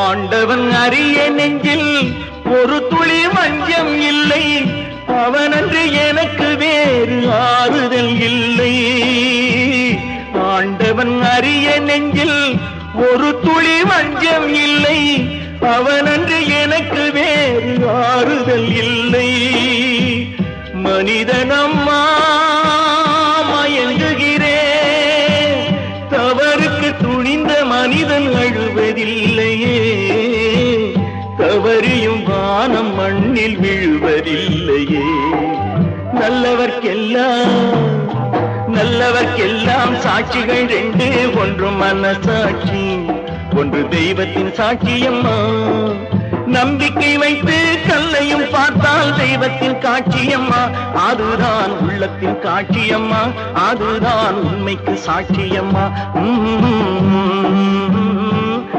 ஆண்டவன் அறிய நெஞ்சில் ஒரு துளி வஞ்சம் இல்லை, அவனன்று எனக்கு வேறு ஆறுதல் இல்லை. ஆண்டவன் அறிய நெஞ்சில் ஒரு துளி வஞ்சம் இல்லை, அவனன்று எனக்கு வேறு ஆறுதல் இல்லை. மனிதனம்மா மயங்குகிறேன், தவறுக்கு துணிந்த மனிதன் அழுவதில்லையே, தவறியும் வானம் மண்ணில் விழுவதில்லையே. நல்லவர்க்கெல்லாம் சாட்சிகள் ரெண்டு, ஒன்று மனசாட்சி, ஒன்று தெய்வத்தின் சாட்சியம்மா. நம்பிக்கை வைத்து கல்லையும் பார்த்தால் தெய்வத்தின் காட்சியம்மா, அதுதான் உள்ளத்தின் காட்சியம்மா, அதுதான் உண்மைக்கு சாட்சியம்மா.